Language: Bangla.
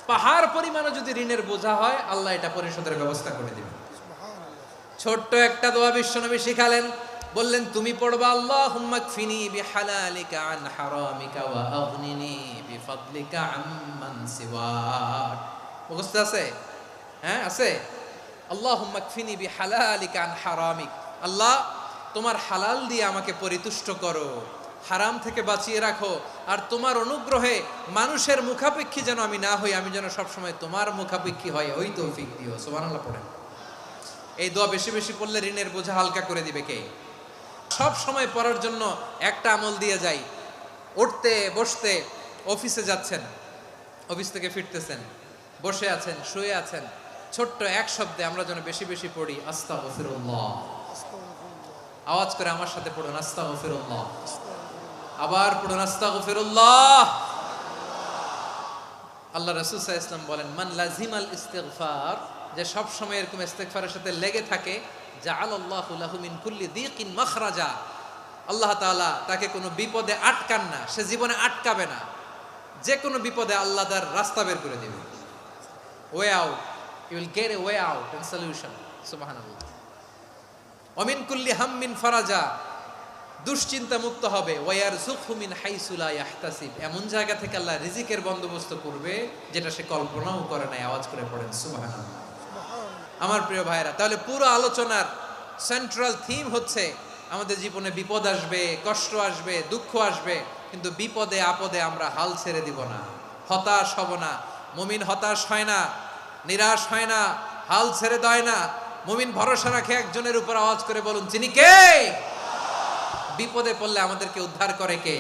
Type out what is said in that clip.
পাহাড় পরিমাণও যদি ঋণের বোঝা হয়, আল্লাহ এটা পরিশোধের ব্যবস্থা করে দিবেন। ছোট্ট একটা দোয়া বিশ্বনবী শিখালেন, বললেন তুমি পড়বা আল্লাহুম্মা কফিনি বিহালালিকা আন হারামিকা ওয়া আগনিনি বিফাদলিকা আম্মান সিওয়াক। মুখস্থ আছে? হ্যাঁ আছে। আল্লাহুম্মা কফিনি বিহালালিকা আন হারামিক, আল্লাহ তোমার হালাল দিয়ে আমাকে পরিতুষ্ট করো, হারাম থেকে বাঁচিয়ে রাখো, আর তোমার অনুগ্রহে মানুষের মুখাপেক্ষী যেন আমি না হই, আমি যেন সবসময় তোমার মুখাপেক্ষী হয়, ওই তৌফিক দিও। সুবহানাল্লাহ পড়েন। এই দোয়া বেশি বেশি পড়লে ঋণের বোঝা হালকা করে দিবে কে? সব সময় পড়ার জন্য একটা আমল দিয়ে যাই। উঠতে বসতে, অফিসে যাচ্ছেন, অফিস থেকে ফিরতেছেন, বসে আছেন, শুয়ে আছেন, ছোট্ট এক শব্দে আমরা যেন বেশি বেশি পড়ি আস্তাগফিরুল্লাহ। আওয়াজ করে আমার সাথে পড়ুন আস্তাগফিরুল্লাহ। আবার পড়ুন আস্তাগফিরুল্লাহ। আল্লাহ রাসূল সাল্লাল্লাহু আলাইহি ওয়াসাল্লাম বলেন, মান লাজিমাল ইস্তিগফার, যে সব সময় এরকম ইস্তিগফারের সাথে লেগে থাকে, জাআলাল্লাহু লাহু মিন কুল্লি দিকিন মাখরাজা, আল্লাহ তাআলা তাকে কোনো বিপদে আটকান না, সে জীবনে আটকাবে না, যে কোনো বিপদে আল্লাহ তার রাস্তা বের করে দিবে। Way out, you will get a way out and solution. সুবহানাল্লাহ। ওয়া মিন কুল্লি হাম্মিন ফারাজা, দুশ্চিন্তা মুক্ত হবে। ওয়ারযুকহু মিন হাইসু লা ইয়াহতাসিব, এমন জায়গা থেকে আল্লাহ রিজিকের বন্দোবস্ত করবে যেটা সে কল্পনাও করে নাই। আওয়াজ করে পড়েন সুবহানাল্লাহ। আমার প্রিয় ভাইরা, তাহলে পুরো আলোচনার সেন্ট্রাল থিম হচ্ছে আমাদের জীবনে বিপদ আসবে, কষ্ট আসবে, দুঃখ আসবে, কিন্তু বিপদে আপদে আমরা হাল ছেড়ে দিব না, হতাশ হব না। মুমিন হতাশ হয় না, নিরাশ হয় না, হাল ছেড়ে দেয় না। মুমিন ভরসা রাখে একজনের উপর। আওয়াজ করে বলুন, যিনি কে? বিপদে পড়লে আমাদেরকে উদ্ধার করে কে?